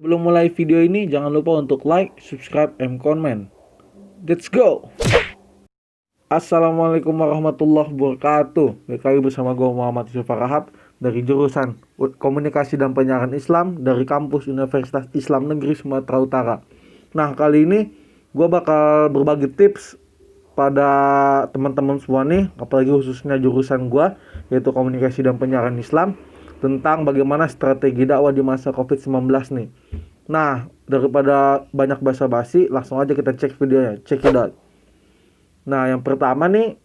Sebelum mulai video ini, jangan lupa untuk like, subscribe, and comment. Let's go! Assalamualaikum warahmatullahi wabarakatuh. Balik lagi bersama gue Muhammad Yusuf Rahab dari jurusan Komunikasi dan Penyiaran Islam dari kampus Universitas Islam Negeri Sumatera Utara. Nah, kali ini gue bakal berbagi tips pada teman-teman semua nih, apalagi khususnya jurusan gue, yaitu Komunikasi dan Penyiaran Islam, tentang bagaimana strategi dakwah di masa COVID-19 nih. Nah, daripada banyak basa-basi, langsung aja kita cek videonya, check it out. Nah, yang pertama nih,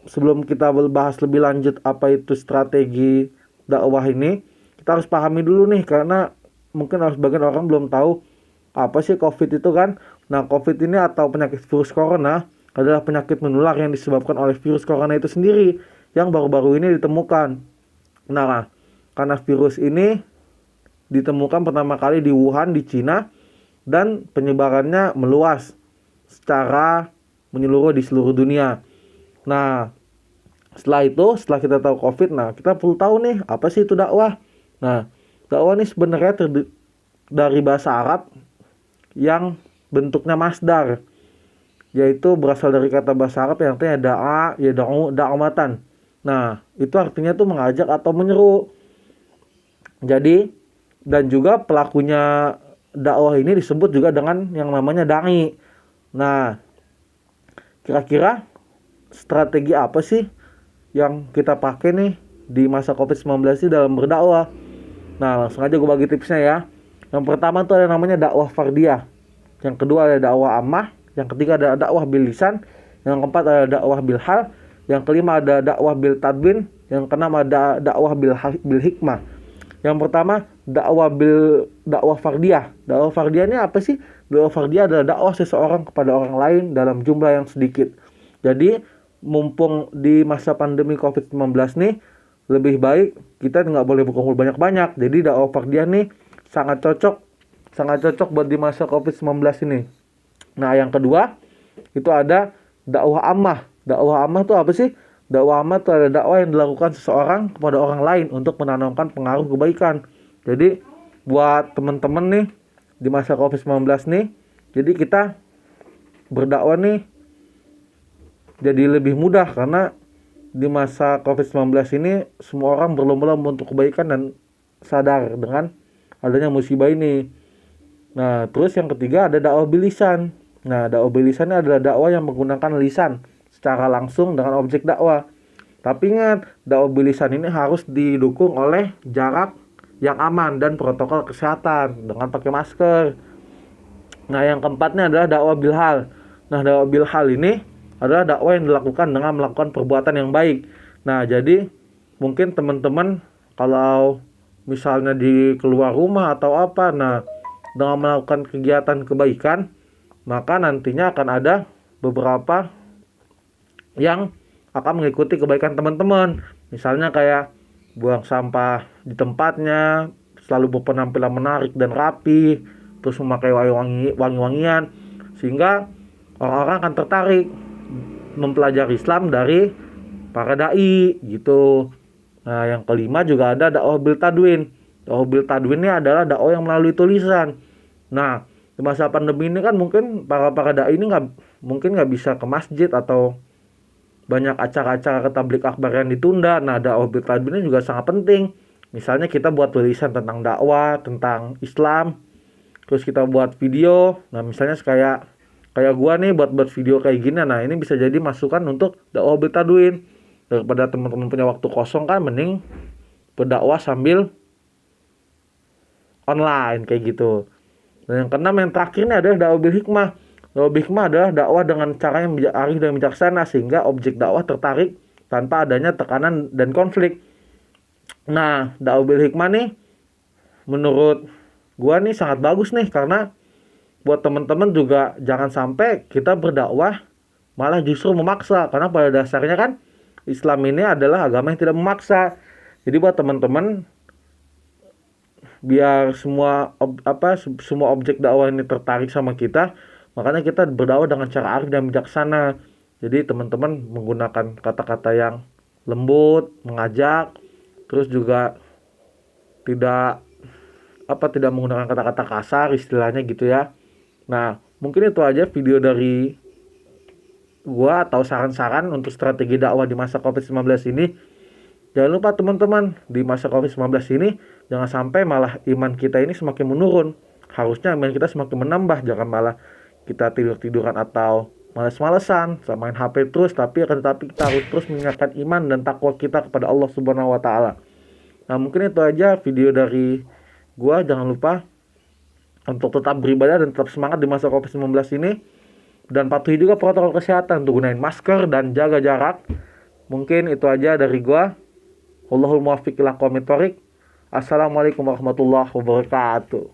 sebelum kita bahas lebih lanjut apa itu strategi dakwah ini, kita harus pahami dulu nih, karena mungkin harus bagian orang belum tahu apa sih COVID itu kan. Nah, COVID ini atau penyakit virus corona adalah penyakit menular yang disebabkan oleh virus corona itu sendiri yang baru-baru ini ditemukan. Nah, karena virus ini ditemukan pertama kali di Wuhan di Cina dan penyebarannya meluas secara menyeluruh di seluruh dunia. Nah, setelah kita tahu COVID, nah kita perlu tahu nih apa sih itu dakwah. Nah, dakwah ini sebenarnya dari bahasa Arab yang bentuknya masdar, yaitu berasal dari kata bahasa Arab yang artinya da'a, ya da'amatan. Nah, itu artinya tuh mengajak atau menyeru. Jadi, dan juga pelakunya dakwah ini disebut juga dengan yang namanya dai. Nah, kira-kira strategi apa sih yang kita pakai nih di masa COVID-19 ini dalam berdakwah? Nah, langsung aja gue bagi tipsnya ya. Yang pertama tuh ada namanya dakwah fardiyah. Yang kedua ada dakwah ammah. Yang ketiga ada dakwah bil lisan. Yang keempat ada dakwah bil hal. Yang kelima ada dakwah bil tadwin. Yang keenam ada dakwah bil hikmah. Yang pertama dakwah fardiyah. Dakwah fardiyah ini apa sih? Dakwah fardiyah adalah dakwah seseorang kepada orang lain dalam jumlah yang sedikit. Jadi mumpung di masa pandemi COVID-19 nih, lebih baik kita nggak boleh berkumpul banyak-banyak. Jadi dakwah fardiyah nih sangat cocok buat di masa COVID-19 ini. Nah, yang kedua itu ada dakwah ammah. Dakwah ammah itu apa sih? Dakwah ammah itu adalah dakwah yang dilakukan seseorang kepada orang lain untuk menanamkan pengaruh kebaikan. Jadi buat teman-teman nih di masa COVID-19 nih, jadi kita berdakwah nih jadi lebih mudah, karena di masa COVID-19 ini semua orang berlomba-lomba untuk kebaikan dan sadar dengan adanya musibah ini. Nah, terus yang ketiga ada dakwah bil lisan. Nah, dakwah bil lisan adalah dakwah yang menggunakan lisan secara langsung dengan objek dakwah. Tapi ingat, dakwah bil lisan ini harus didukung oleh jarak yang aman dan protokol kesehatan dengan pakai masker. Nah, yang keempatnya adalah dakwah bil hal. Nah, dakwah bil hal ini adalah dakwah yang dilakukan dengan melakukan perbuatan yang baik. Nah, jadi mungkin teman-teman kalau misalnya di keluar rumah atau apa, nah dengan melakukan kegiatan kebaikan, maka nantinya akan ada beberapa yang akan mengikuti kebaikan teman-teman. Misalnya kayak buang sampah di tempatnya, selalu berpenampilan menarik dan rapi, terus memakai wangi-wangian, sehingga orang-orang akan tertarik mempelajari Islam dari para dai gitu. Nah, yang kelima juga ada dakwah bil tadwin. Dakwah bil tadwin ini adalah dakwah yang melalui tulisan. Nah, di masa pandemi ini kan mungkin para dai ini nggak bisa ke masjid atau banyak acara-acara tabligh akbar yang ditunda. Nah, dakwah bil tadwin ini juga sangat penting. Misalnya kita buat tulisan tentang dakwah, tentang Islam, terus kita buat video. Nah, misalnya kayak gua nih buat video kayak gini. Nah, ini bisa jadi masukan untuk dakwah bil tadwin. Daripada teman-teman punya waktu kosong kan, mending berdakwah sambil online kayak gitu. Dan yang keenam, yang terakhir ini adalah dakwah bil hikmah. Dakwah bil hikmah adalah dakwah dengan cara yang arif dan bijaksana, sehingga objek dakwah tertarik tanpa adanya tekanan dan konflik. Nah, dakwah bil hikmah nih menurut gua nih sangat bagus nih, karena buat teman-teman juga jangan sampai kita berdakwah malah justru memaksa, karena pada dasarnya kan Islam ini adalah agama yang tidak memaksa. Jadi buat teman-teman, biar semua objek dakwah ini tertarik sama kita, makanya kita berdakwah dengan cara arif dan bijaksana. Jadi teman-teman menggunakan kata-kata yang lembut, mengajak, terus juga tidak tidak menggunakan kata-kata kasar istilahnya gitu ya. Nah, mungkin itu aja video dari gua atau saran-saran untuk strategi dakwah di masa COVID-19 ini. Jangan lupa teman-teman, di masa COVID-19 ini jangan sampai malah iman kita ini semakin menurun. Harusnya iman kita semakin menambah, jangan malah kita tidur-tiduran atau males-malesan, main HP terus, tapi kita harus terus mengingatkan iman dan takwa kita kepada Allah Subhanahu wa taala. Nah, mungkin itu aja video dari gua. Jangan lupa untuk tetap beribadah dan tetap semangat di masa COVID-19 ini, dan patuhi juga protokol kesehatan untuk gunain masker dan jaga jarak. Mungkin itu aja dari gua. Wallahul muwaffiq ila aqwamit thoriq. Assalamualaikum warahmatullahi wabarakatuh.